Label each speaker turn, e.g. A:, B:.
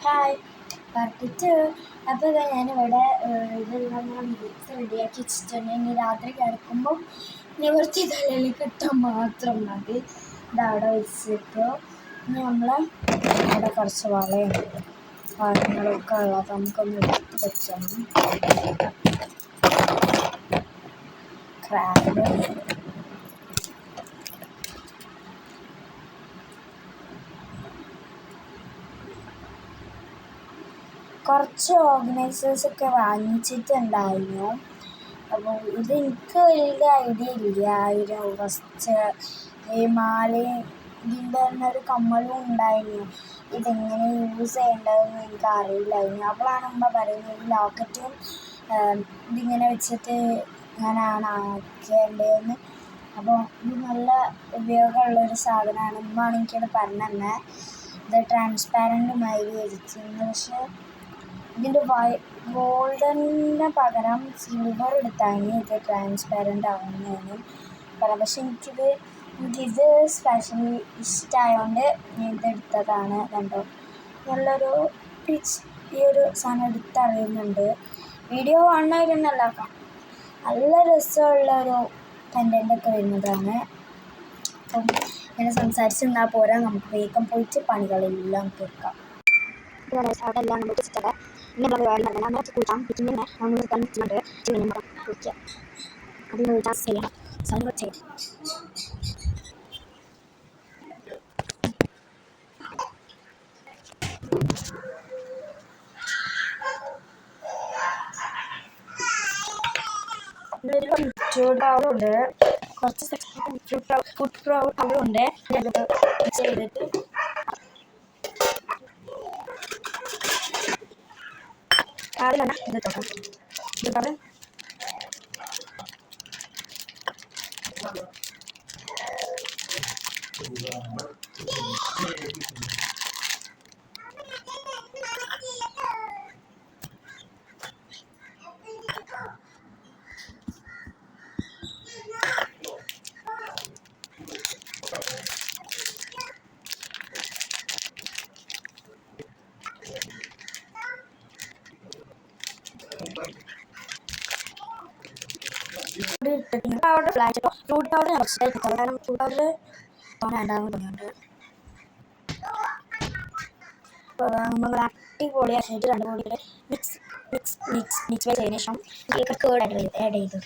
A: Hi party 2. അപ്പോൾ ഞാനിവിടെ ഇതെല്ലാം വിരിച്ച് റെഡിയാക്കി വെച്ചിട്ടുണ്ട്. ഇനി രാത്രി കിടക്കുമ്പോൾ നിവർത്തി തലയിൽ കിട്ടാൻ മാത്രം മതി. ഇതവിടെ വെച്ചിട്ട് ഇനി നമ്മൾ അവിടെ കുറച്ച് വളയും കാര്യങ്ങളൊക്കെ ഉള്ളത് നമുക്കൊന്ന് എടുത്ത് വെച്ചണം. ക്രാബ് കുറച്ച് ഓർഗനൈസേഴ്സൊക്കെ വാങ്ങിച്ചിട്ടുണ്ടായിരുന്നു. അപ്പോൾ എനിക്ക് വലിയ ഐഡിയ ഇല്ല. ഫസ്റ്റ് ഈ മാലയും ഇതിൻ്റെ തന്നെ ഒരു കമ്മലും ഉണ്ടായിരുന്നു. ഇതെങ്ങനെ യൂസ് ചെയ്യേണ്ടതെന്ന് എനിക്ക് അറിയില്ലായിരുന്നു. അപ്പോഴാണ് അമ്മ പറയുന്നത് ഈ ലോക്കറ്റും ഇതിങ്ങനെ വെച്ചിട്ട് ഞാനാണ് ആക്കേണ്ടതെന്ന്. അപ്പോൾ ഇത് നല്ല ഉപയോഗമുള്ളൊരു സാധനമാണ്. ഉമ്മയാണ് എനിക്കത് പറഞ്ഞു തന്നെ. ഇത് ട്രാൻസ്പാരൻ്റുമായി ഇരിക്കുന്നത്. പക്ഷേ ഇതിൻ്റെ ഗോൾഡന് പകരം സിൽവർ എടുത്താണ് ഇത് ട്രാൻസ്പാരൻ്റ് ആവുന്നതിനും പറയാം. പക്ഷെ എനിക്കിത് സ്പെഷ്യലി ഇഷ്ടമായതുകൊണ്ട് ഞാൻ ഇതെടുത്തതാണ്. കണ്ടോ, നല്ലൊരു ഈ ഒരു സാധനം എടുത്തറിയുന്നുണ്ട്. വീഡിയോ കാണുന്നവരൊന്നല്ല, നല്ല രസമുള്ളൊരു കണ്ടൻ്റൊക്കെ വരുന്നതാണ്. അപ്പം ഇങ്ങനെ സംസാരിച്ചെന്നാൽ പോരാ, നമുക്ക് വേഗം പോയിട്ട് പണികളെല്ലാം തീർക്കാം. അതെല്ലാം നമ്മൾ വെച്ചിട്ട് നമ്മൾ വേണം നമ്മൾ കുളിക്കാം. പിന്നെ നമ്മൾ വെച്ചിട്ടുണ്ട് കുളിക്കുക. അതിന് ടാസ്ക് ചെയ്യണം. സാധനങ്ങൾ ചെയ്യും. ഉണ്ട്, കുറച്ച് ഫുഡ് പൗഡറുണ്ട്. ചെയ്തിട്ട് അതിലാണ് ഇത് തോക്കാം. ഇത് പൗഡർ ഫ്ലാറ്റ് ഫ്രൂട്ട് പൗഡർ കുറച്ച് കാരണം ഫ്രൂട്ട് പൗഡർ തോന്നാണ്ടാകും തോന്നുന്നുണ്ട്. നമ്മൾ അടിപൊളിയാക്കിയിട്ട് 2 പൊടിയുടെ മിക്സ് ചെയ്തതിനു ശേഷം കേട് ആഡ് ചെയ്തു.